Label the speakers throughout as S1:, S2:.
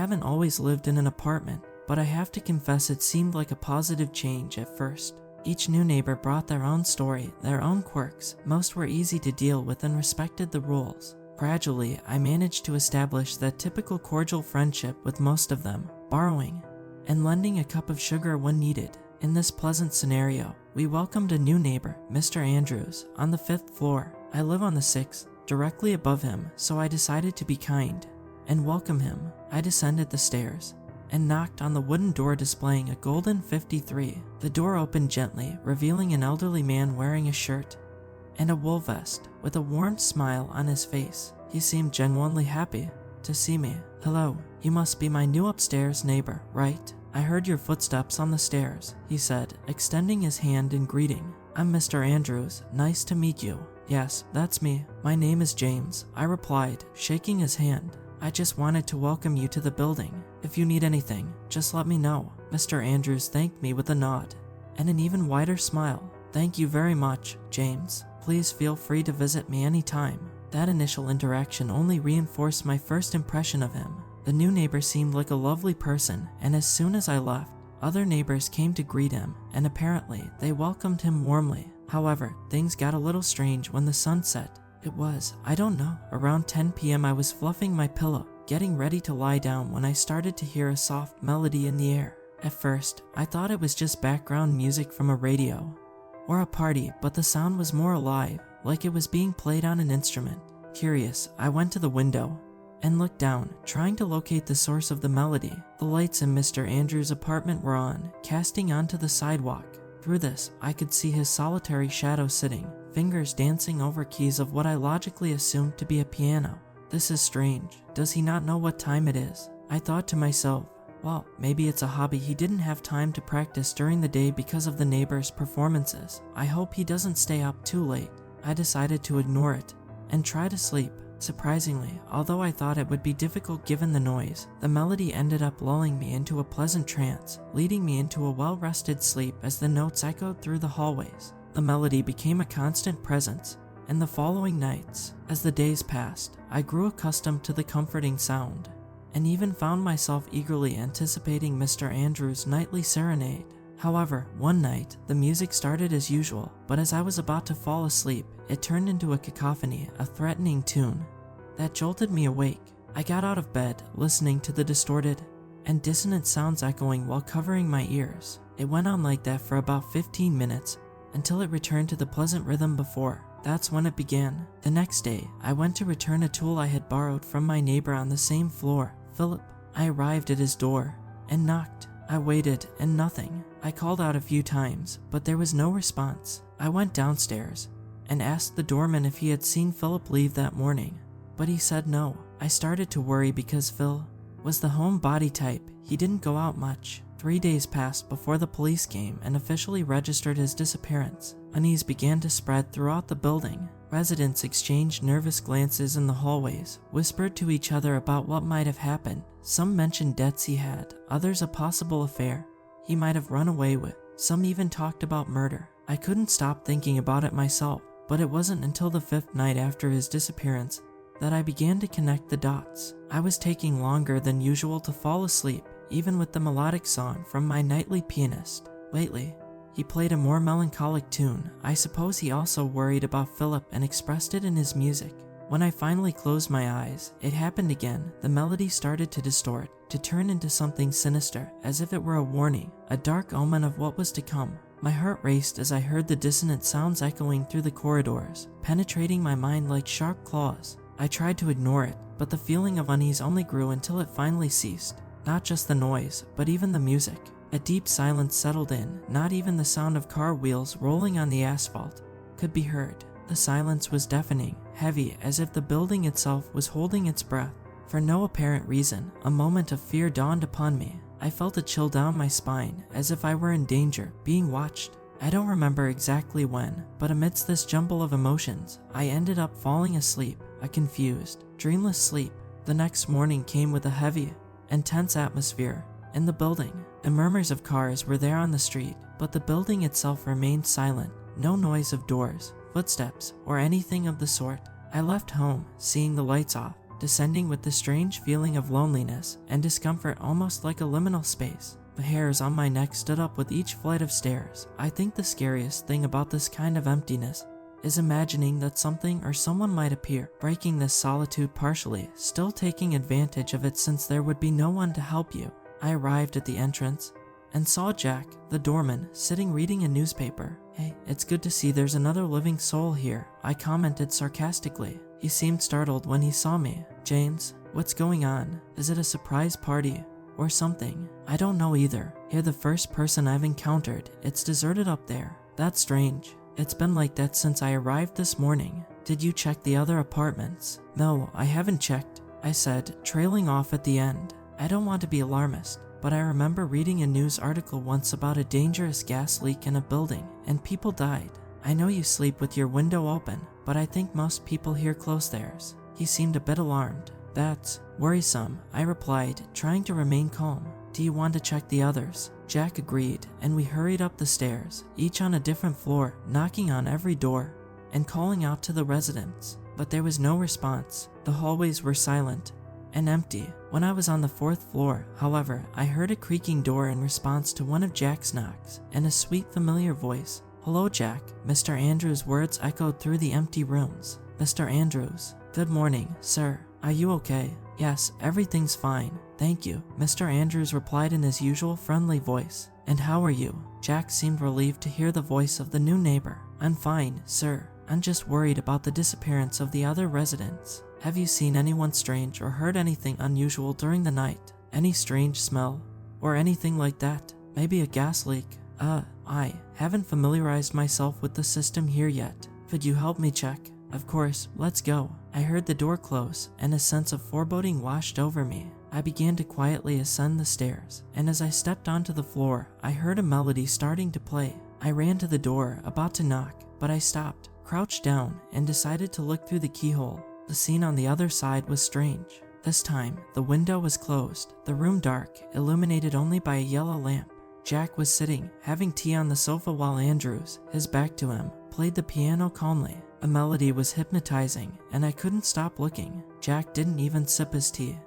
S1: haven't always lived in an apartment, but I have to confess it seemed like a positive change at first. Each new neighbor brought their own story, their own quirks. Most were easy to deal with and respected the rules. Gradually, I managed to establish that typical cordial friendship with most of them, borrowing and lending a cup of sugar when needed. In this pleasant scenario, we welcomed a new neighbor, Mr. Andrews, on the 5th floor. I live on the 6th, directly above him, so I decided to be kind and welcome him. I descended the stairs and knocked on the wooden door displaying a golden 53. The door opened gently, revealing an elderly man wearing a shirt and a wool vest, with a warm smile on his face. He seemed genuinely happy to see me. "Hello, you must be my new upstairs neighbor, right? I heard your footsteps on the stairs," he said, extending his hand in greeting. "I'm Mr. Andrews, nice to meet you." "Yes, that's me. My name is James," I replied, shaking his hand. "I just wanted to welcome you to the building. If you need anything, just let me know." Mr. Andrews thanked me with a nod and an even wider smile. "Thank you very much, James. Please feel free to visit me anytime." That initial interaction only reinforced my first impression of him. The new neighbor seemed like a lovely person, and as soon as I left, other neighbors came to greet him, and apparently they welcomed him warmly. However, things got a little strange when the sun set. It was, I don't know, around 10 p.m. I was fluffing my pillow, getting ready to lie down when I started to hear a soft melody in the air. At first, I thought it was just background music from a radio or a party, but the sound was more alive, like it was being played on an instrument. Curious, I went to the window and looked down, trying to locate the source of the melody. The lights in Mr. Andrews' apartment were on, casting onto the sidewalk. Through this, I could see his solitary shadow sitting, fingers dancing over keys of what I logically assumed to be a piano. This is strange. Does he not know what time it is? I thought to myself, well, maybe it's a hobby he didn't have time to practice during the day because of the neighbors' performances. I hope he doesn't stay up too late. I decided to ignore it and try to sleep. Surprisingly, although I thought it would be difficult given the noise, the melody ended up lulling me into a pleasant trance, leading me into a well-rested sleep as the notes echoed through the hallways. The melody became a constant presence in the following nights. As the days passed, I grew accustomed to the comforting sound, and even found myself eagerly anticipating Mr. Andrews' nightly serenade. However, one night, the music started as usual, but as I was about to fall asleep, it turned into a cacophony, a threatening tune that jolted me awake. I got out of bed, listening to the distorted and dissonant sounds echoing while covering my ears. It went on like that for about 15 minutes, until it returned to the pleasant rhythm before. That's when it began. The next day, I went to return a tool I had borrowed from my neighbor on the same floor, Philip. I arrived at his door and knocked. I waited, and nothing. I called out a few times, but there was no response. I went downstairs and asked the doorman if he had seen Philip leave that morning, but he said no. I started to worry because Phil was the homebody type. He didn't go out much. 3 days passed before the police came and officially registered his disappearance. Unease began to spread throughout the building. Residents exchanged nervous glances in the hallways, whispered to each other about what might have happened. Some mentioned debts he had, others a possible affair he might have run away with. Some even talked about murder. I couldn't stop thinking about it myself, but it wasn't until the 5th night after his disappearance that I began to connect the dots. I was taking longer than usual to fall asleep, even with the melodic song from my nightly pianist. Lately, he played a more melancholic tune. I suppose he also worried about Philip and expressed it in his music. When I finally closed my eyes, it happened again. The melody started to distort, to turn into something sinister, as if it were a warning, a dark omen of what was to come. My heart raced as I heard the dissonant sounds echoing through the corridors, penetrating my mind like sharp claws. I tried to ignore it, but the feeling of unease only grew until it finally ceased. Not just the noise, but even the music. A deep silence settled in. Not even the sound of car wheels rolling on the asphalt could be heard. The silence was deafening, heavy, as if the building itself was holding its breath. For no apparent reason, a moment of fear dawned upon me. I felt a chill down my spine, as if I were in danger, being watched. I don't remember exactly when, but amidst this jumble of emotions, I ended up falling asleep, a confused, dreamless sleep. The next morning came with a heavy and tense atmosphere in the building. The murmurs of cars were there on the street, but the building itself remained silent. No noise of doors, footsteps, or anything of the sort. I left home, seeing the lights off, descending with the strange feeling of loneliness and discomfort, almost like a liminal space. The hairs on my neck stood up with each flight of stairs. I think the scariest thing about this kind of emptiness is imagining that something or someone might appear, breaking this solitude partially, still taking advantage of it since there would be no one to help you. I arrived at the entrance and saw Jack, the doorman, sitting reading a newspaper. "Hey, it's good to see there's another living soul here," I commented sarcastically. He seemed startled when he saw me. "James, what's going on? Is it a surprise party or something?" "I don't know either. You're the first person I've encountered. It's deserted up there." "That's strange. It's been like that since I arrived this morning." "Did you check the other apartments?" "No, I haven't checked," I said, trailing off at the end. I don't want to be alarmist, but I remember reading a news article once about a dangerous gas leak in a building, and people died. "I know you sleep with your window open, but I think most people here close theirs." He seemed a bit alarmed. "That's worrisome," I replied, trying to remain calm. "Do you want to check the others?" Jack agreed, and we hurried up the stairs, each on a different floor, knocking on every door and calling out to the residents. But there was no response. The hallways were silent and empty. When I was on the 4th floor, however, I heard a creaking door in response to one of Jack's knocks, and a sweet, familiar voice. "Hello, Jack." Mr. Andrews' words echoed through the empty rooms. "Mr. Andrews." "Good morning, sir. Are you okay?" "Yes, everything's fine, thank you," Mr. Andrews replied in his usual friendly voice. "And how are you?" Jack seemed relieved to hear the voice of the new neighbor. "I'm fine, sir. I'm just worried about the disappearance of the other residents." "Have you seen anyone strange or heard anything unusual during the night? Any strange smell or anything like that? Maybe a gas leak?" I haven't familiarized myself with the system here yet. Could you help me check?" "Of course, let's go." I heard the door close, and a sense of foreboding washed over me. I began to quietly ascend the stairs, and as I stepped onto the floor, I heard a melody starting to play. I ran to the door, about to knock, but I stopped, crouched down, and decided to look through the keyhole. The scene on the other side was strange. This time, the window was closed, the room dark, illuminated only by a yellow lamp. Jack was sitting, having tea on the sofa while Andrews, his back to him, played the piano calmly. A melody was hypnotizing, and I couldn't stop looking. Jack didn't even sip his tea.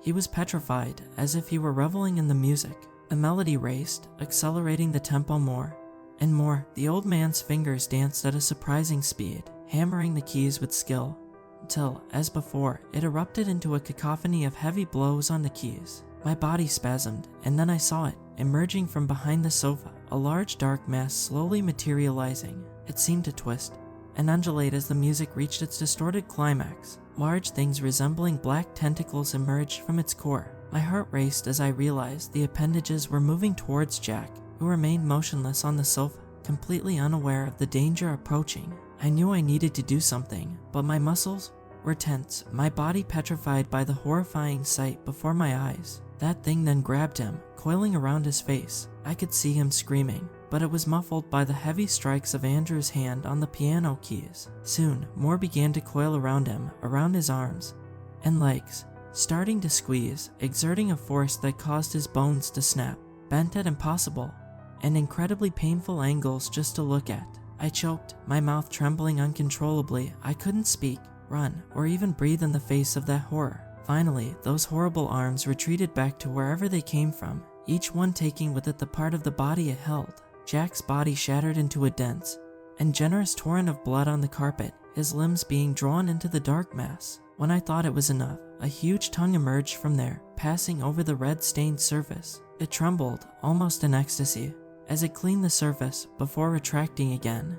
S1: He was petrified, as if he were reveling in the music. The melody raced, accelerating the tempo more and more. The old man's fingers danced at a surprising speed, hammering the keys with skill, until, as before, it erupted into a cacophony of heavy blows on the keys. My body spasmed, and then I saw it, emerging from behind the sofa, a large dark mass slowly materializing. It seemed to twist and undulate as the music reached its distorted climax. Large things resembling black tentacles emerged from its core. My heart raced as I realized the appendages were moving towards Jack, who remained motionless on the sofa, completely unaware of the danger approaching. I knew I needed to do something, but my muscles were tense, my body petrified by the horrifying sight before my eyes. That thing then grabbed him, coiling around his face. I could see him screaming, but it was muffled by the heavy strikes of Andrew's hand on the piano keys. Soon, more began to coil around him, around his arms and legs, starting to squeeze, exerting a force that caused his bones to snap, bent at impossible and incredibly painful angles just to look at. I choked, my mouth trembling uncontrollably. I couldn't speak, run, or even breathe in the face of that horror. Finally, those horrible arms retreated back to wherever they came from, each one taking with it the part of the body it held. Jack's body shattered into a dense and generous torrent of blood on the carpet, his limbs being drawn into the dark mass. When I thought it was enough, a huge tongue emerged from there, passing over the red-stained surface. It trembled, almost in ecstasy, as it cleaned the surface before retracting again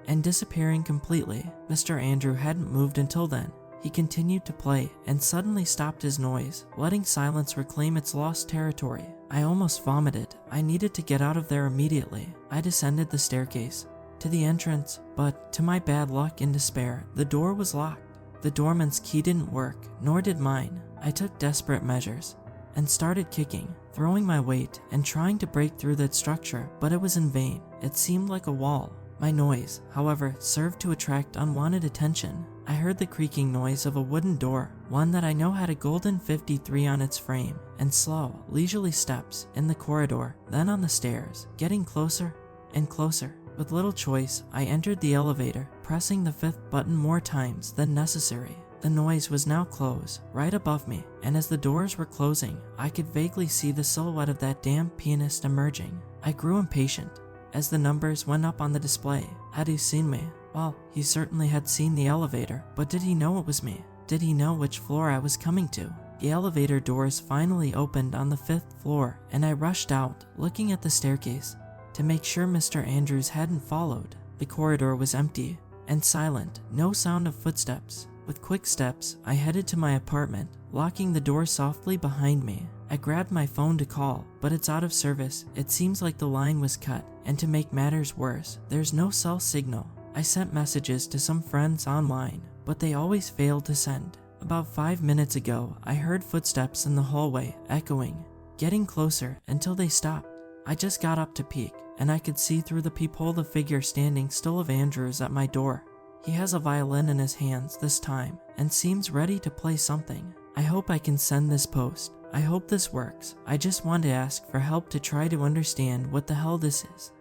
S1: and disappearing completely. Mr. Andrew hadn't moved until then. He continued to play and suddenly stopped his noise, letting silence reclaim its lost territory. I almost vomited. I needed to get out of there immediately. I descended the staircase to the entrance, but to my bad luck and despair, the door was locked. The doorman's key didn't work, nor did mine. I took desperate measures and started kicking, throwing my weight and trying to break through that structure, but it was in vain. It seemed like a wall. My noise, however, served to attract unwanted attention. I heard the creaking noise of a wooden door, one that I know had a golden 53 on its frame, and slow, leisurely steps in the corridor, then on the stairs, getting closer and closer. With little choice, I entered the elevator, pressing the 5th button more times than necessary. The noise was now close, right above me, and as the doors were closing, I could vaguely see the silhouette of that damn pianist emerging. I grew impatient. As the numbers went up on the display, had he seen me? Well, he certainly had seen the elevator, but did he know it was me? Did he know which floor I was coming to? The elevator doors finally opened on the 5th floor, and I rushed out, looking at the staircase, to make sure Mr. Andrews hadn't followed. The corridor was empty and silent, no sound of footsteps. With quick steps, I headed to my apartment, locking the door softly behind me. I grabbed my phone to call, but it's out of service. It seems like the line was cut, and to make matters worse, there's no cell signal. I sent messages to some friends online, but they always failed to send. About 5 minutes ago, I heard footsteps in the hallway, echoing, getting closer until they stopped. I just got up to peek, and I could see through the peephole the figure standing still of Andrews at my door. He has a violin in his hands this time, and seems ready to play something. I hope I can send this post. I hope this works. I just want to ask for help to try to understand what the hell this is.